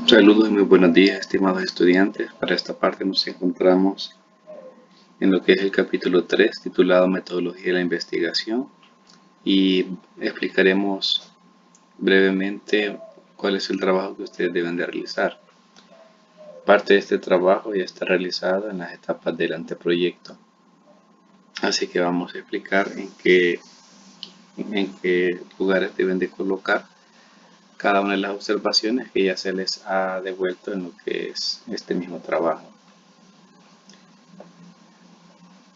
Saludos y muy buenos días, estimados estudiantes. Para esta parte nos encontramos en lo que es el capítulo 3, titulado Metodología de la Investigación, y explicaremos brevemente cuál es el trabajo que ustedes deben de realizar. Parte de este trabajo ya está realizado en las etapas del anteproyecto, así que vamos a explicar en qué lugares deben de colocar cada una de las observaciones que ya se les ha devuelto en lo que es este mismo trabajo.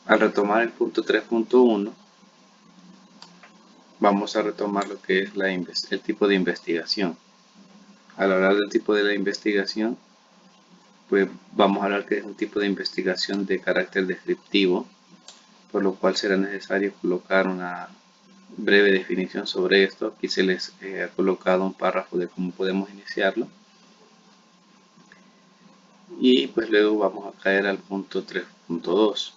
Al retomar el punto 3.1, vamos a retomar lo que es el tipo de investigación. Al hablar del tipo de la investigación, pues vamos a hablar que es un tipo de investigación de carácter descriptivo, por lo cual será necesario colocar una breve definición sobre esto. Aquí se les ha colocado un párrafo de cómo podemos iniciarlo. Y pues luego vamos a caer al punto 3.2.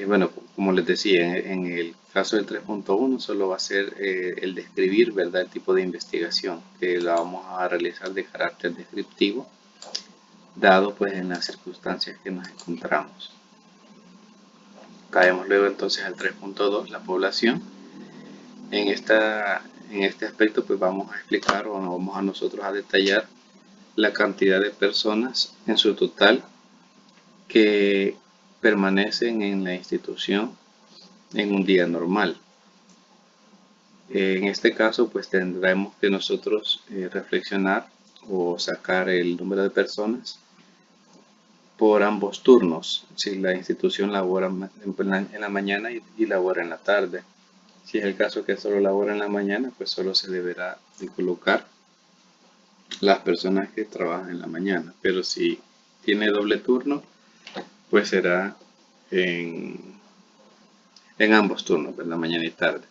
Bueno, como les decía, en el caso del 3.1 solo va a ser el describir, ¿verdad?, el tipo de investigación que la vamos a realizar de carácter descriptivo, dado pues en las circunstancias que nos encontramos. Caemos luego entonces al 3.2, la población. En este aspecto pues vamos a explicar o vamos a nosotros a detallar la cantidad de personas en su total que permanecen en la institución en un día normal. En este caso, pues tendremos que nosotros reflexionar o sacar el número de personas por ambos turnos. Si la institución labora en la mañana y labora en la tarde. Si es el caso que solo labora en la mañana, pues solo se deberá de colocar las personas que trabajan en la mañana. Pero si tiene doble turno, pues será en ambos turnos, en la mañana y tarde.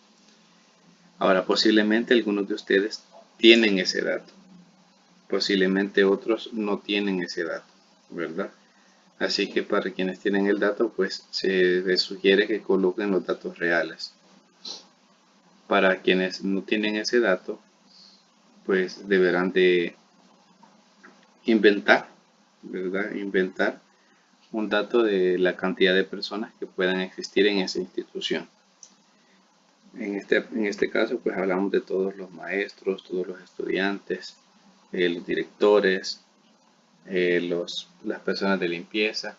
Ahora, posiblemente algunos de ustedes tienen ese dato, posiblemente otros no tienen ese dato, ¿verdad? Así que para quienes tienen el dato, pues se les sugiere que coloquen los datos reales. Para quienes no tienen ese dato, pues deberán de inventar, ¿verdad? Inventar un dato de la cantidad de personas que puedan existir en esa institución. En este caso, pues hablamos de todos los maestros, todos los estudiantes, los directores, las personas de limpieza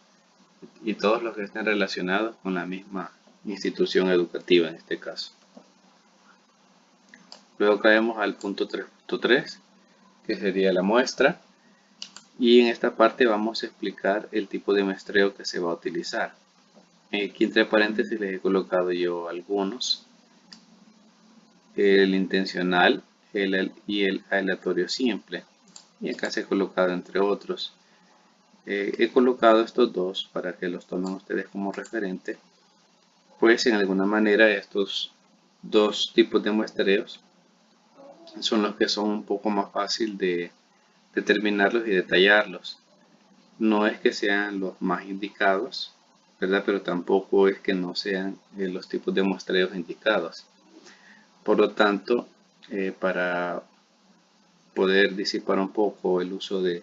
y todos los que estén relacionados con la misma institución educativa en este caso. Luego caemos al punto 3.3, que sería la muestra, y en esta parte vamos a explicar el tipo de muestreo que se va a utilizar. Aquí entre paréntesis les he colocado yo algunos: el intencional y el aleatorio simple, y acá se ha colocado entre otros. He colocado estos dos para que los tomen ustedes como referente, pues en alguna manera estos dos tipos de muestreos son los que son un poco más fácil de determinarlos y detallarlos. No es que sean los más indicados, ¿verdad?, pero tampoco es que no sean los tipos de muestreos indicados. Por lo tanto, para poder disipar un poco el uso de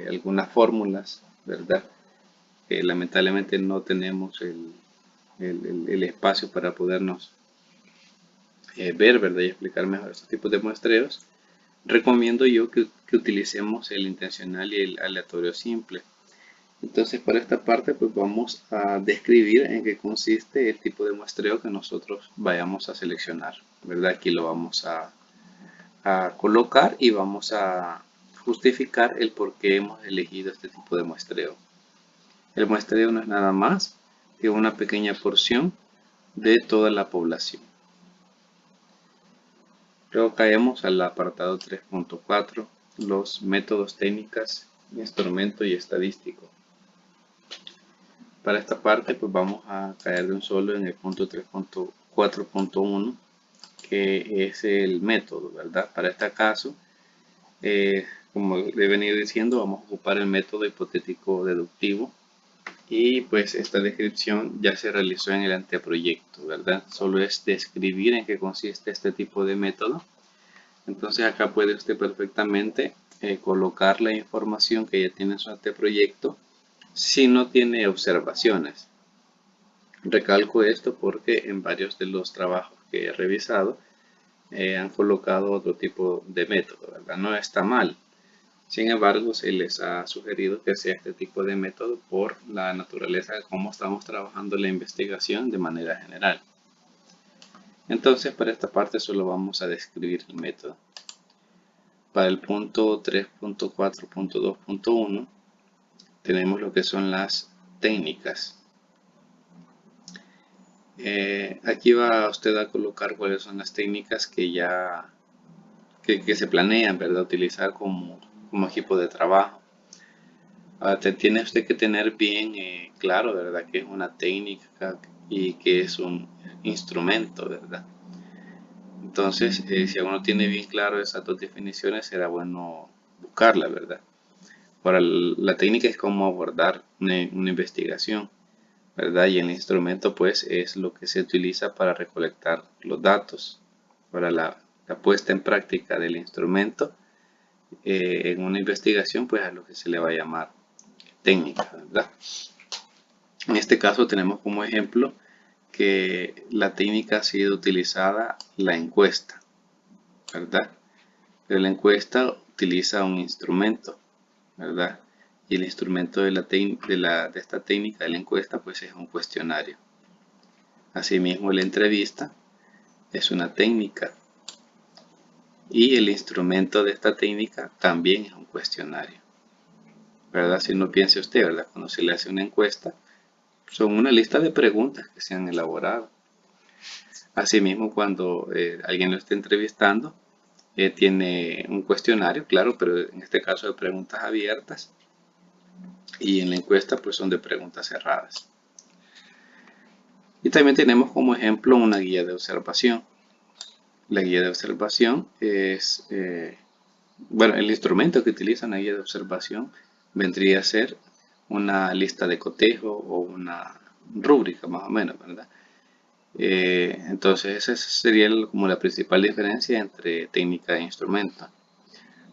algunas fórmulas, ¿verdad? Lamentablemente no tenemos el espacio para podernos ver, ¿verdad?, y explicar mejor estos tipos de muestreos. Recomiendo yo que utilicemos el intencional y el aleatorio simple. Entonces, para esta parte, pues vamos a describir en qué consiste el tipo de muestreo que nosotros vayamos a seleccionar, ¿verdad? Aquí lo vamos a colocar y vamos a justificar el por qué hemos elegido este tipo de muestreo. El muestreo no es nada más que una pequeña porción de toda la población. Luego caemos al apartado 3.4, los métodos, técnicas, instrumento y estadístico. Para esta parte pues vamos a caer de un solo en el punto 3.4.1, que es el método, ¿verdad? Para este caso, como le he venido diciendo, vamos a ocupar el método hipotético deductivo, y pues esta descripción ya se realizó en el anteproyecto, ¿verdad? Solo es describir en qué consiste este tipo de método, Entonces acá puede usted perfectamente colocar la información que ya tiene en su anteproyecto si no tiene observaciones. Recalco esto porque en varios de los trabajos que he revisado han colocado otro tipo de método, ¿verdad? No está mal. Sin embargo, se les ha sugerido que sea este tipo de método por la naturaleza de cómo estamos trabajando la investigación de manera general. Entonces, para esta parte solo vamos a describir el método. Para el punto 3.4.2.1 tenemos lo que son las técnicas. Aquí va usted a colocar cuáles son las técnicas que ya que se planean, ¿verdad?, utilizar como equipo de trabajo. Tiene usted que tener bien claro, ¿verdad?, que es una técnica y que es un instrumento, ¿verdad? Entonces, si uno tiene bien claro esas dos definiciones, será bueno buscarla, ¿verdad? Ahora, la técnica es cómo abordar una investigación, ¿verdad? Y el instrumento, pues, es lo que se utiliza para recolectar los datos. Para la puesta en práctica del instrumento en una investigación, pues, a lo que se le va a llamar técnica, ¿verdad? En este caso tenemos como ejemplo que la técnica ha sido utilizada la encuesta, ¿verdad? Pero la encuesta utiliza un instrumento, ¿verdad? Y el instrumento de esta técnica de la encuesta, pues, es un cuestionario. Asimismo, la entrevista es una técnica y el instrumento de esta técnica también es un cuestionario, ¿verdad? Si no piense usted, ¿verdad? Cuando se le hace una encuesta, son una lista de preguntas que se han elaborado. Asimismo, cuando alguien lo está entrevistando, tiene un cuestionario, claro, pero en este caso de preguntas abiertas, y en la encuesta pues son de preguntas cerradas. Y también tenemos como ejemplo una guía de observación. La guía de observación es, bueno, el instrumento que utiliza una guía de observación vendría a ser una lista de cotejo o una rúbrica más o menos, ¿verdad? Entonces esa sería como la principal diferencia entre técnica e instrumento.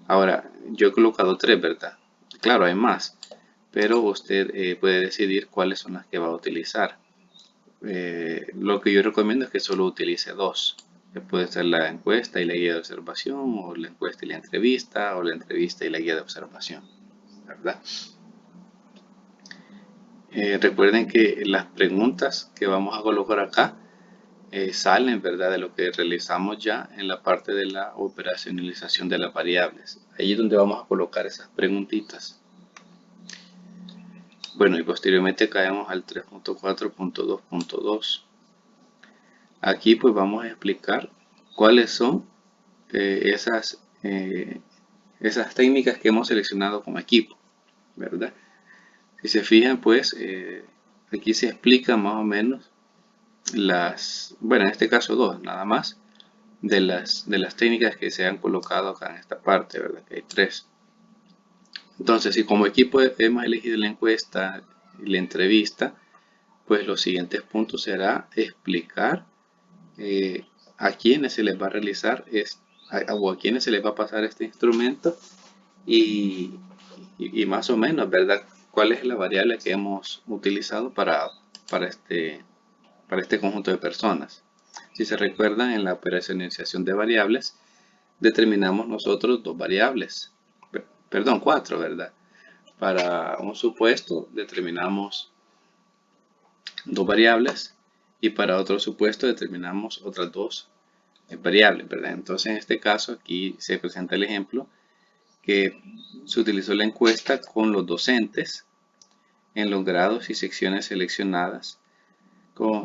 Ahora, yo he colocado tres, ¿verdad? Claro, hay más, pero usted puede decidir cuáles son las que va a utilizar. Lo que yo recomiendo es que solo utilice dos, que puede ser la encuesta y la guía de observación, o la encuesta y la entrevista, o la entrevista y la guía de observación, ¿verdad? Recuerden que las preguntas que vamos a colocar acá salen, ¿verdad?, de lo que realizamos ya en la parte de la operacionalización de las variables. Ahí es donde vamos a colocar esas preguntitas. Bueno, y posteriormente caemos al 3.4.2.2. Aquí pues vamos a explicar cuáles son esas técnicas que hemos seleccionado como equipo, ¿verdad? Si se fijan, pues aquí se explica más o menos bueno, en este caso dos, nada más, de las técnicas que se han colocado acá en esta parte, ¿verdad? Que hay tres. Entonces, si como equipo hemos elegido la encuesta y la entrevista, pues los siguientes puntos será explicar a quienes se les va a realizar o a quienes se les va a pasar este instrumento y más o menos, ¿verdad?, cuál es la variable que hemos utilizado para este conjunto de personas. Si se recuerdan, en la operacionalización de variables determinamos nosotros dos variables, perdón, cuatro, ¿verdad? Para un supuesto determinamos dos variables y para otro supuesto determinamos otras dos variables, ¿verdad? Entonces, en este caso aquí se presenta el ejemplo que se utilizó la encuesta con los docentes en los grados y secciones seleccionadas.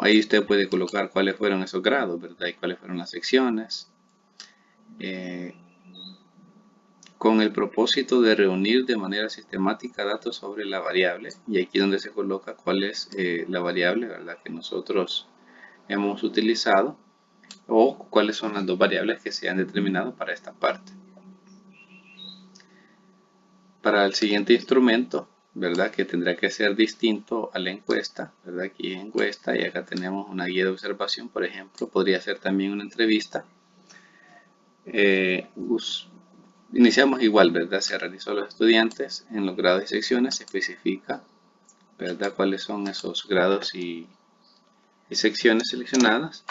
Ahí usted puede colocar cuáles fueron esos grados, ¿verdad? Y cuáles fueron las secciones. Con el propósito de reunir de manera sistemática datos sobre la variable. Y aquí donde se coloca cuál es la variable, ¿verdad?, que nosotros hemos utilizado, o cuáles son las dos variables que se han determinado para esta parte. Para el siguiente instrumento, ¿verdad?, que tendrá que ser distinto a la encuesta, ¿verdad? Aquí es encuesta y acá tenemos una guía de observación, por ejemplo, podría ser también una entrevista. Iniciamos igual, ¿verdad? Se realizó a los estudiantes en los grados y secciones, se especifica, ¿verdad? Cuáles son esos grados y secciones seleccionadas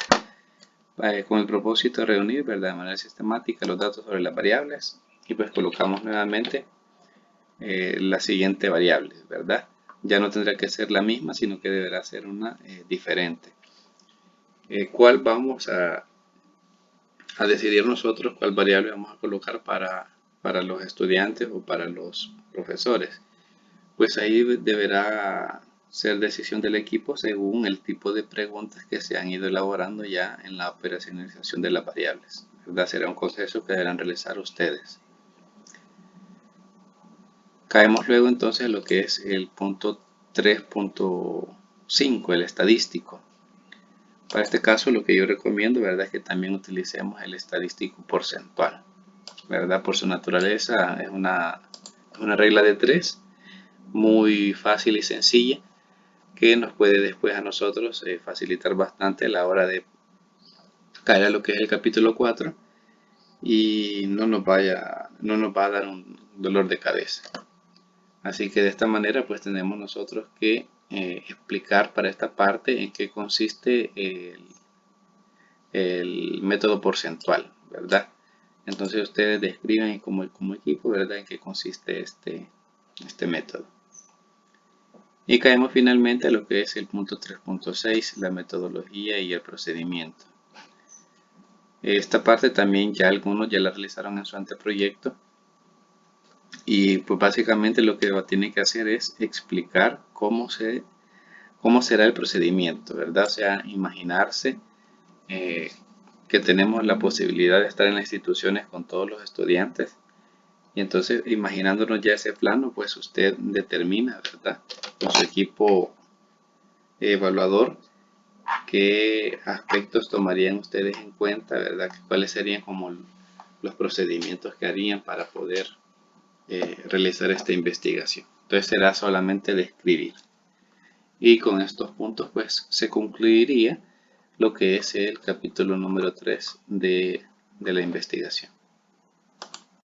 con el propósito de reunir, ¿verdad? De manera sistemática los datos sobre las variables y pues colocamos nuevamente la siguiente variable, ¿verdad? Ya no tendrá que ser la misma, sino que deberá ser una diferente. ¿Cuál vamos a decidir nosotros cuál variable vamos a colocar para los estudiantes o para los profesores? Pues ahí deberá ser decisión del equipo según el tipo de preguntas que se han ido elaborando ya en la operacionalización de las variables, ¿verdad? Será un proceso que deberán realizar ustedes. Caemos luego entonces en lo que es el punto 3.5, el estadístico. Para este caso lo que yo recomiendo, ¿verdad?, es que también utilicemos el estadístico porcentual, ¿verdad? Por su naturaleza es una regla de 3, muy fácil y sencilla, que nos puede después a nosotros facilitar bastante a la hora de caer a lo que es el capítulo 4 y no nos va a dar un dolor de cabeza. Así que de esta manera pues tenemos nosotros que explicar para esta parte en qué consiste el método porcentual, ¿verdad? Entonces ustedes describen como equipo, ¿verdad?, en qué consiste este método. Y caemos finalmente a lo que es el punto 3.6, la metodología y el procedimiento. Esta parte también ya algunos ya la realizaron en su anteproyecto. Y pues básicamente lo que tienen que hacer es explicar cómo será el procedimiento, ¿verdad? O sea, imaginarse que tenemos la posibilidad de estar en las instituciones con todos los estudiantes. Y entonces, imaginándonos ya ese plano, pues usted determina, ¿verdad?, con su equipo evaluador, qué aspectos tomarían ustedes en cuenta, ¿verdad? Cuáles serían como los procedimientos que harían para poder realizar esta investigación. Entonces será solamente describir. Y con estos puntos pues se concluiría lo que es el capítulo número 3 de la investigación.